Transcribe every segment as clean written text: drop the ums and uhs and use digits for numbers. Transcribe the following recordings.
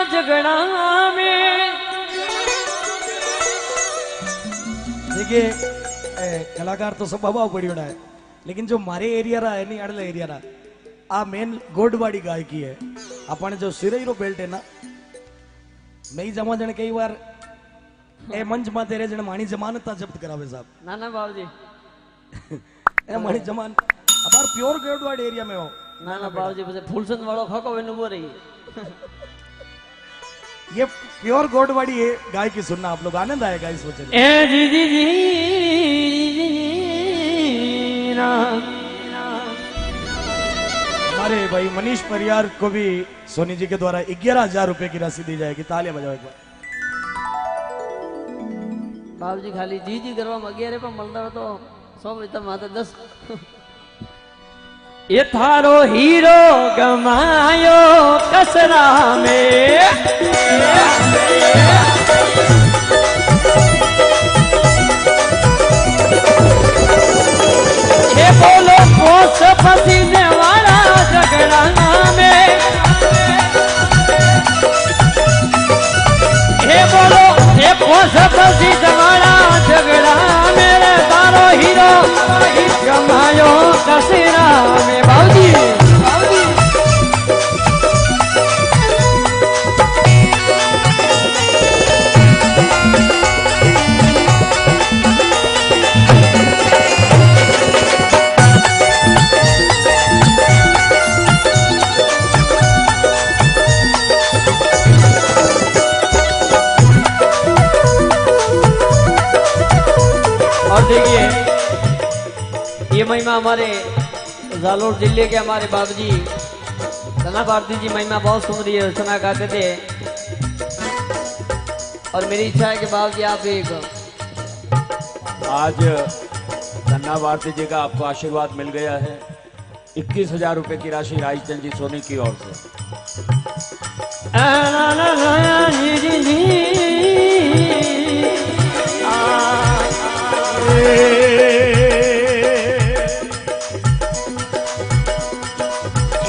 झगड़ा में देखिए कलाकार तो सब हवा पड़ी है, लेकिन जो मारे एरिया रहा है नहीं अड़ले एरिया रहा आ मेन गोडवाड़ी गायकी है। अपन जो सिरईरो बेल्ट है ना, मैं जमा जन कई बार ए मंच में तेरे जन मानी जमानत जब्त करावे साहब। ना ना बाबूजी ए मानी जमान अबार प्योर गोडवाड़ी एरिया में हो। ना ना बाबूजी बस फूलचंद वालों खाको वे नुबो रही ये प्योर गोडवाड़ी है गायकी सुनना आप लोग आनंद आएगा इस वजह से। ए जी जी जी ना हमारे भाई मनीष परियार को भी सोनी जी के द्वारा 11,000 रुपए की राशि दी जाएगी। तालियां बजाओ एक बार। बाबूजी खाली जी जी करवा में 11 पर મળતા તો 100 રૂપિયા માત્ર 10 ये थारो हीरो गमायो कसरा में ये बोलो कोस पसीने वाला झगड़ा में ये बोलो ये कोस पसीने वाला झगड़ा मेरे थारो हीरो गमायो कसरा में बाबूजी और देखिए ये महिमा हमारे जालोर जिले के हमारे बाबूजी सना भारती जी महिमा बहुत सुंदर है, रचना गाते थे। और मेरी इच्छा है कि बाबूजी आप एक आज सन्ना भारती जी का आपको आशीर्वाद मिल गया है। 21,000 रुपए की राशि राजचंद जी सोनी की ओर से।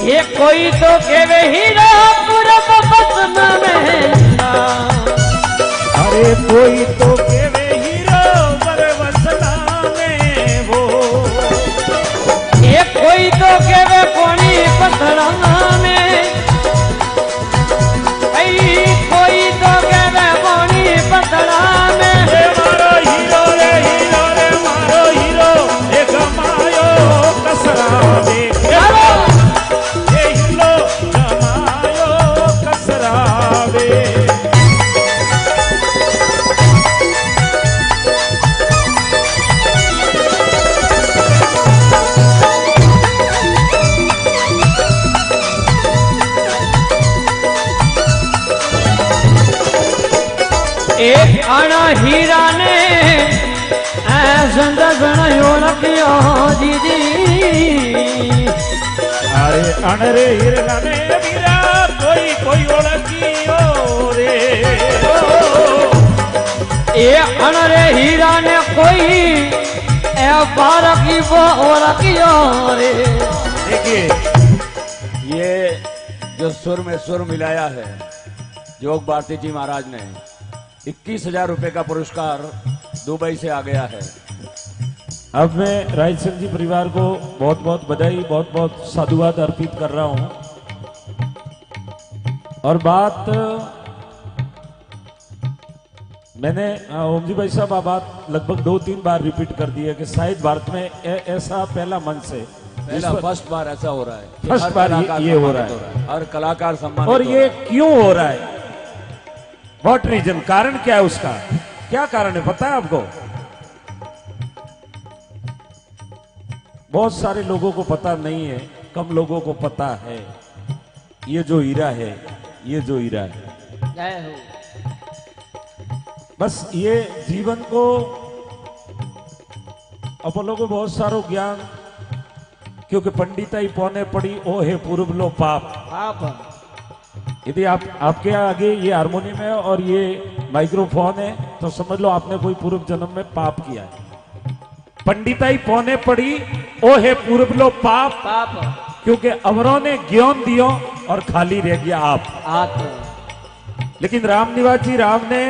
ये कोई तो केवे हीरा पूरब बसन में अरे कोई तो केवे हीरो बरवसना में वो। ये कोई तो केवे कोनी पथरा में कोई तो केवे कोनी पथरा में। ये मारो हीरो रे मारो हीरो एक मायो कसरा में। ये हीरो कमायो कसरा में। एक आना हीरा ने गणयो रखियो दीदी। अरे अनरे हीरा ने वीरा कोई कोई ओळखियो रे। ए अनरे हीरा ने कोई ए बारकी वो ओळखियो रे। देखिए ये जो सुर में सुर मिलाया है जोग भारती जी महाराज ने 21,000 रुपए का पुरस्कार दुबई से आ गया है। अब मैं राजचंद जी परिवार को बहुत बहुत बधाई बहुत बहुत साधुवाद अर्पित कर रहा हूं। और बात मैंने ओम जी भाई साहब बात लगभग 2-3 बार रिपीट कर दी है कि शायद भारत में ऐसा पहला मंच है, फर्स्ट बार ऐसा हो रहा है। फर्स्ट बार ये हो रहा है हर कलाकार सम्मानित और ये क्यों हो रहा है, व्हाट रीजन, कारण क्या है उसका, क्या कारण है पता है आपको? बहुत सारे लोगों को पता नहीं है, कम लोगों को पता है। ये जो हीरा है, ये जो हीरा है, जय हो। बस ये जीवन को अपन लोगों को बहुत सारो ज्ञान, क्योंकि पंडिताई पौने पड़ी ओ है पूर्व लो पाप। आप यदि आप आपके आगे ये हारमोनियम है और ये माइक्रोफोन है तो समझ लो आपने कोई पूर्व जन्म में पाप किया है। पंडिताई पौने पड़ी ओ है पूर्व लो पाप, पाप क्योंकि अवरों ने ज्ञान दियो और खाली रह गया आप। लेकिन राम निवास जी राव ने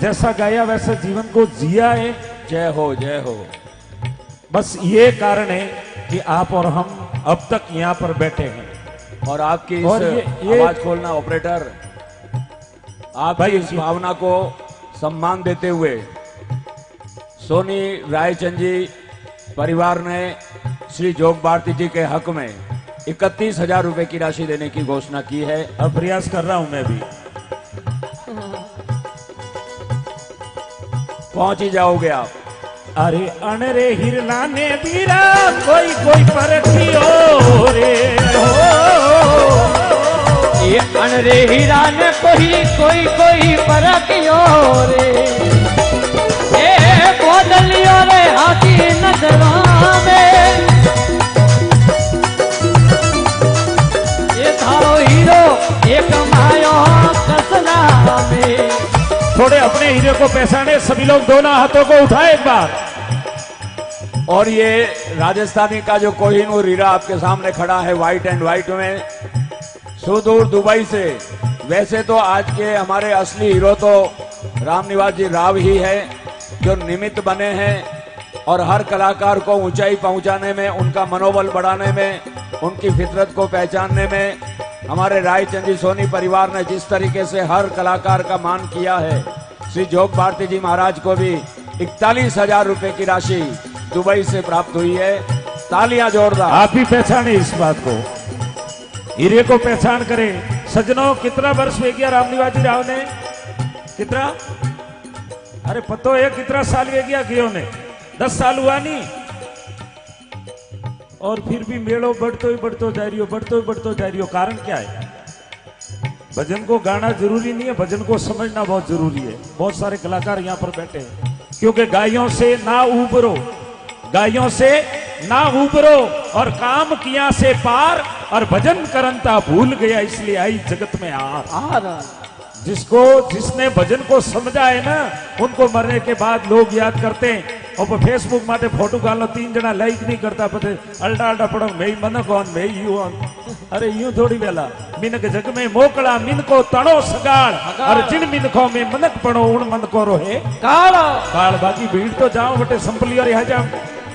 जैसा गाया वैसा जीवन को जिया है। जय हो जय हो। बस ये कारण है कि आप और हम अब तक यहाँ पर बैठे हैं। और आपकी और इस ये आवाज खोलना ऑपरेटर, आपकी इस भावना को सम्मान देते हुए सोनी रायचंद जी परिवार ने श्री जोग भारती जी के हक में 31,000 रुपए की राशि देने की घोषणा की है। अब प्रयास कर रहा हूं मैं भी। पहुंच ही जाओगे आप। अरे अनरे हिरलाने बीरा कोई कोई परखियो रे हो, ये अनरे हीरा ने कोई कोई परखियो रे, ए बोदलियो रे हाथी नजरा में, ये थारो हीरो एक मायो कसना में। थोड़े अपने हीरे को पहचाने सभी लोग, दोनों हाथों को उठाए एक बार। और ये राजस्थानी का जो कोहिनूर हीरा आपके सामने खड़ा है व्हाइट एंड व्हाइट में, सुदूर दुबई से। वैसे तो आज के हमारे असली हीरो तो राम निवास जी राव ही है, जो निमित्त बने हैं और हर कलाकार को ऊंचाई पहुंचाने में, उनका मनोबल बढ़ाने में, उनकी फितरत को पहचानने में हमारे रायचंद जी सोनी परिवार ने जिस तरीके से हर कलाकार का मान किया है, श्री जोग भारती जी महाराज को भी 41,000 रुपए की राशि दुबई से प्राप्त हुई है। तालियां जोरदार। आप भी पहचाने इस बात को, हीरे को पहचान करें। सज्जनों, कितना वर्ष वे गया राम निवास जी राव ने? कितना? अरे पतो है कितना साल वे गया क्यों ने? 10 साल हुआ नहीं? और फिर भी मेड़ो बढ़तो जा रही हो। कारण क्या है? भजन को गाना जरूरी नहीं है, भजन को समझना बहुत जरूरी है। बहुत सारे कलाकार यहाँ पर बैठे हैं, क्योंकि गायों से ना उबरो, गायों से ना उबरो और काम किया से पार, और भजन करनता भूल गया इसलिए आई जगत में आर। जिसने भजन को समझा है ना, उनको मरने के बाद लोग याद करते हैं। और फेसबुक माटे फोटो गालो 3 जना लाइक नहीं करता, पते अल्टा पड़ो मैं मन कौन मैं यू। अरे यूं थोड़ी वेला मिनक जग में मोकड़ा मिनको तणो सगाड़, और जिन मिनकों में मनक पड़ो उन मन को रोहे काल। बाकी भीड़ तो जाओ बटे संपली और हजार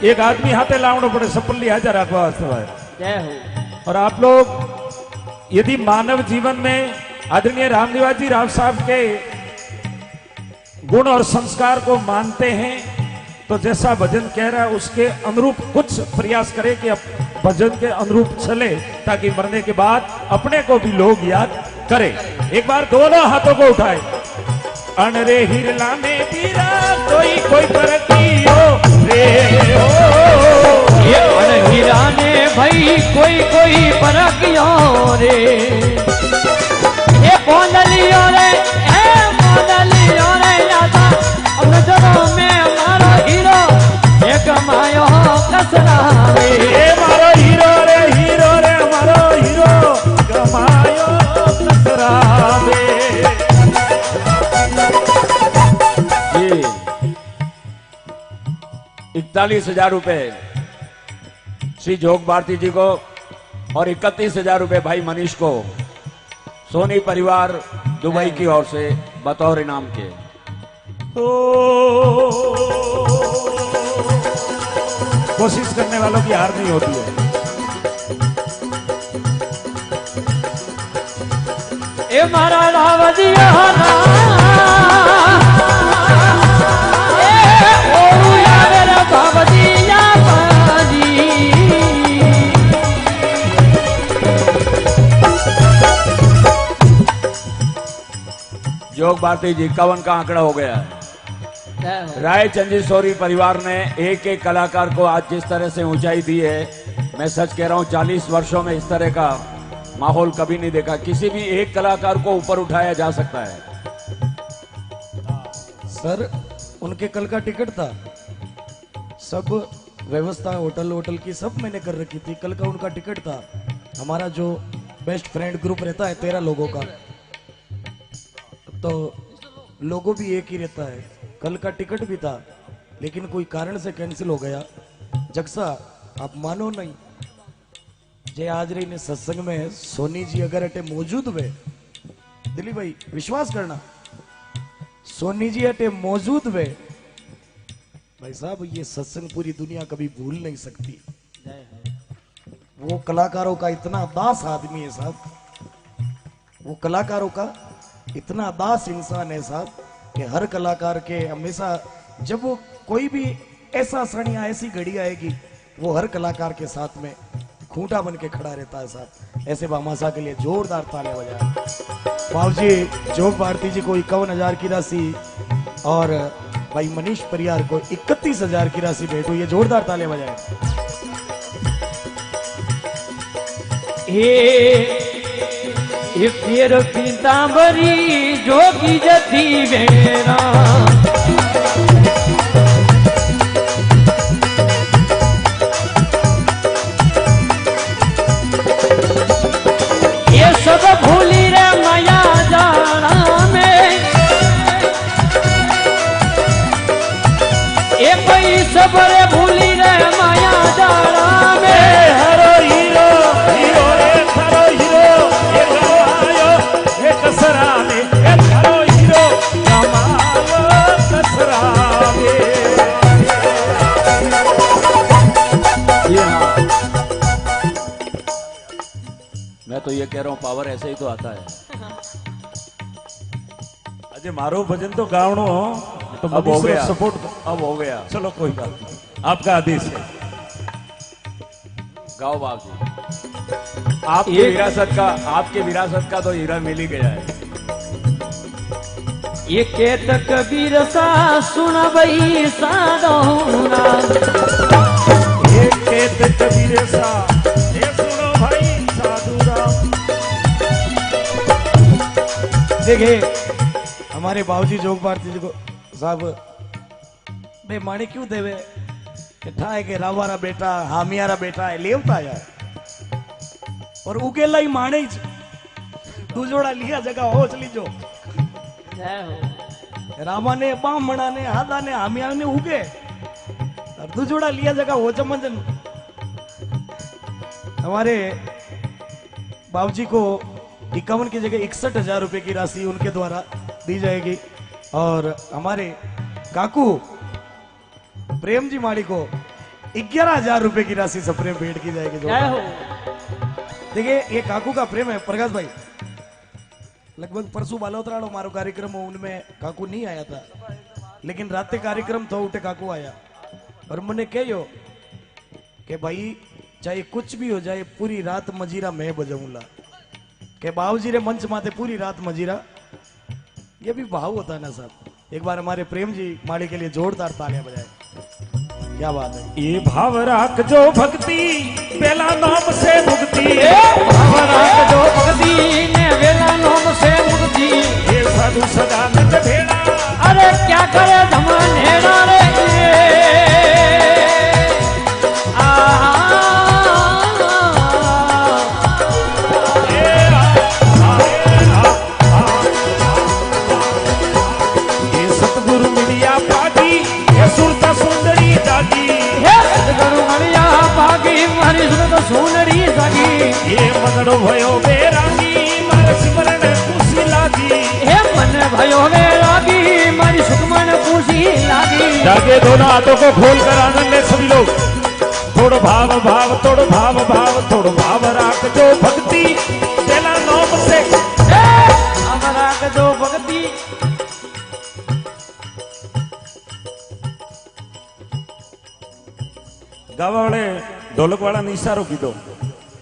एक आदमी हाथे लावड़ो पड़े, संपली हजार रखवा। और आप लोग यदि मानव जीवन में आदरणीय राम निवास जी राव साहब के गुण और संस्कार को मानते हैं, तो जैसा भजन कह रहा है उसके अनुरूप कुछ प्रयास करें कि भजन के अनुरूप चले, ताकि मरने के बाद अपने को भी लोग याद करें। एक बार दोनों हाथों को उठाए। अनरे हिरला में बीरा कोई परखियो रे हो, ये अनहीरा ने भाई कोई परखियो रे, ये बोदलियो रे लादा, अब नजरों में हमारा हीरो एक मायो कसना रे। ये मारो हीरो रे मारो हीरो कमायो कसरा रे। ये 41,000 रुपए श्री जोग भारती जी को और 31,000 रुपए भाई मनीष को सोनी परिवार दुबई की ओर से बतौर इनाम के। कोशिश करने वालों की हार नहीं होती है। ए मारा रावदिया ना, ए ओ यार रावदिया बाजी, जोग भारती जी 51 का आंकड़ा हो गया है। रायचंद जी सोनी परिवार ने एक एक कलाकार को आज जिस तरह से ऊंचाई दी है, मैं सच कह रहा हूं 40 वर्षों में इस तरह का माहौल कभी नहीं देखा। किसी भी एक कलाकार को ऊपर उठाया जा सकता है। सर, उनके कल का टिकट था, सब व्यवस्था होटल की सब मैंने कर रखी थी। कल का उनका टिकट था। हमारा जो बेस्ट फ्रेंड ग्रुप रहता है 13 लोगों का, तो लोगो भी एक ही रहता है। कल का टिकट भी था लेकिन कोई कारण से कैंसिल हो गया। जगसा आप मानो नहीं, जे आज रही ने सत्संग में सोनी जी अगर अटे मौजूद हुए, दिलीप भाई विश्वास करना, सोनी जी अटे मौजूद हुए, भाई साहब ये सत्संग पूरी दुनिया कभी भूल नहीं सकती। वो कलाकारों का इतना दास आदमी है साहब, वो कलाकारों का इतना दास इंसान है साहब कि हर कलाकार के हमेशा जब वो कोई भी ऐसा क्षण या ऐसी घड़ी आएगी वो हर कलाकार के साथ में खूंटा बन के खड़ा रहता है साहब। ऐसे भामाशाह के लिए जोरदार तालियां बजाएं। बाबू जी जोग भारती जी को 51,000 की राशि और भाई मनीष परियार को 31,000 की राशि भेंट हुई है। जोरदार तालियां बजाएं। हे फेर पीतांबरी जोगी जती वेरा ये सब भूली रे माया जाना में, ये कोई सब रे भूली रे माया जाना में। हरो हीरो हीरो रे थारो हीरो ये गवायो ये कसरा में, ये थारो हीरो कमायो कसरा में। जी हाँ, मैं तो ये कह रहा हूँ पावर ऐसे ही तो आता है। अजय मारो भजन तो गावनो तो अब हो गया, सपोर्ट। अब हो गया। चलो कोई बात नहीं, आपका आदेश है। गाओ बाप जी, आपके विरासत का तो हीरा मिल ही गया है। ये केत कबीर सा सुन बई साधौना, ये केत कबीर सा ये सुनो भाई साधु राम। देखिए हमारे बाबूजी जोग भारती जी को साहब बे माने क्यों देवे कि ठाए के रावारा बेटा हामियारा बेटा है लेवता यार, और उगेला ही माने ही दूजोड़ा लिया जगह होच लीजो। रामा ने बामणा ने हादा ने हामिया ने उगे और दूजोड़ा लिया जगह हो चमन। हमारे बाबूजी को 51 की जगह 61,000 रुपए की राशि उनके द्वारा दी जाएगी और हमारे काकू प्रेम जी माड़ी को 11,000 रुपए की राशि से प्रेम भेंट की जाएगी। देखिए ये काकू का प्रेम है। प्रकाश भाई लगभग परसों बालोतराड़ो मारो कार्यक्रम हो, उनमें काकू नहीं आया था लेकिन रात कार्यक्रम तो उठे काकू आया और मैंने कहो कि भाई चाहे कुछ भी हो जाए पूरी रात मजीरा मैं बजाऊंगा के बाबूजी रे मंच माते पूरी रात मजीरा। ये भी भाव होता है ना साहब। एक बार हमारे प्रेम जी माड़ी के लिए जोरदार तालियां बजाए। क्या बात है। ये भाव राख जो भक्ति बेला नाम से मुक्ति, भाव राख जो भक्ति ने वेला नाम से मुक्ति। ये साधु सदानंद भेड़ा अरे क्या करे धमानेड़ा रे सुनरी जागी। ये मनड़ो भयो बेरागी मारे सिमरन खुशी लागी। हे मन भयो बेरागी मारी सुखमन खुशी लागी। जागे दोनों हाथों को खोल कर आनंद ले सभी लोग। थोड़ो भाव भाव थोड़ो भाव भाव थोड़ो भाव राख जो भक्ति तेला नौम से भाव राख जो भक्ति। गावा वाले ढोलक वाला ने इशारो की दो।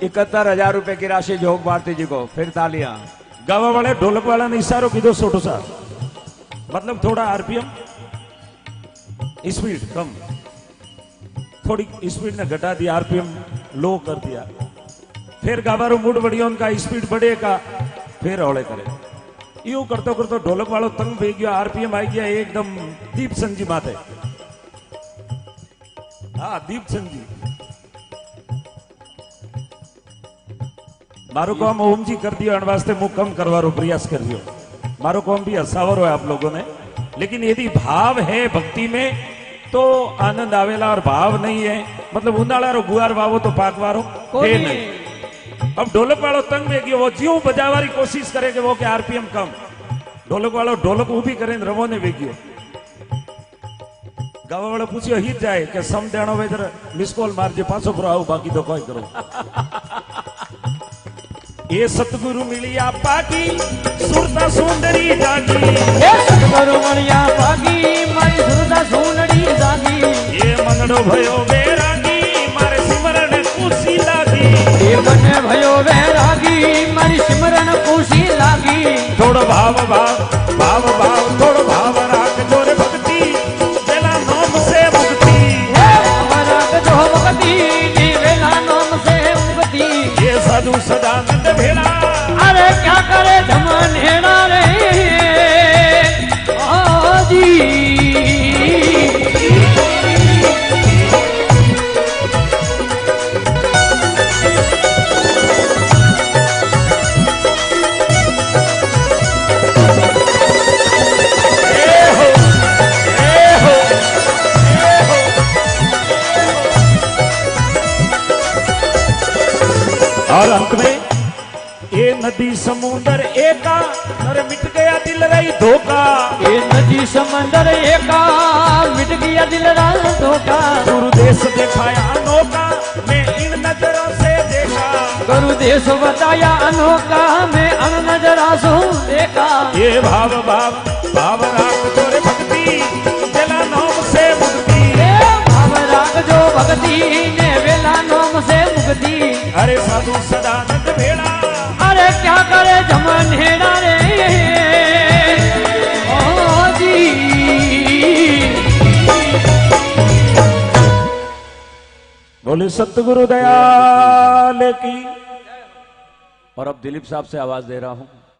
71,000 रुपए की राशि जोग भारती जी को। फिर तालियां। गावा वाले ढोलक वाला ने इशारो की दो। छोटो सा मतलब थोड़ा आरपीएम स्पीड कम, थोड़ी स्पीड ने घटा दिया, आरपीएम लो कर दिया। फिर गावारो मूड बढ़िया उनका स्पीड बढ़ेगा फिर हौले करे। यूं करते करते ढोलक वालों तंग भी गया, आरपीएम आई गया एकदम दीप संजी माथे। हाँ दीप संजी मारो काम ओम जी कर दियो वास्ते मुंह कम करवारो प्रयास कर दियो। मारो कौन भी हसावर हो आप लोगों ने, लेकिन यदि भाव है भक्ति में तो आनंद आवेला, और भाव नहीं है मतलब उनाड़ा रो गुआर वावो तो पाक वारो है नहीं। अब ढोलक वालों तंग में गयो, वो ज्यों बजावारी कोशिश करे कि वो के आरपीएम कम, ढोलक वालों ढोलक ऊभी करे रवो ने वेगियो। गावा वाले पूछियो ही जाए कि सम देनो वेदर मिस कॉल मारजे पाछो पर आओ, बाकी तो कोई करो। ये सतगुरु मिलिया पागी सुरता सुंदरी जागी, ये सतगुरु मिलिया पागी मारी सुरता सुंदरी जागी। ये मनडो भयो बैरागी मारे सिमरन खुशी लागी, ये मन भयो बैरागी मारी सिमरन खुशी लागी। थोड़ो भाव भाव भाव भाव थोड़ो भाव राख जोरे भक्ति वेला नाम से मुक्ति, भाव राख जो भक्ति वेला नाम से मुक्ति। ये साधु सदानंद भेड़ा, अरे क्या करे धमन हेड़ा रे जी। और अंत में ये नदी समुंदर एका, अरे मिट गया दिल रही धोखा। ये नदी समंदर एका मिट गया दिल रही धोखा। गुरु देश दिखाया अनोखा मैं इन नजरों से देखा, गुरु देश बताया अनोखा मैं अन नजरा सो देखा। ये भाव भाव भाव राख जोरे भक्ति वेला नाम से मुक्ति, भाव राग जो भक्ति ने वेला नाम से मुक्ति। अरे साधु सदानंद भेड़ा, अरे क्या करे जमन हेड़ा रे ओ जी। बोले सतगुरु दयाल की। और अब दिलीप साहब से आवाज दे रहा हूं।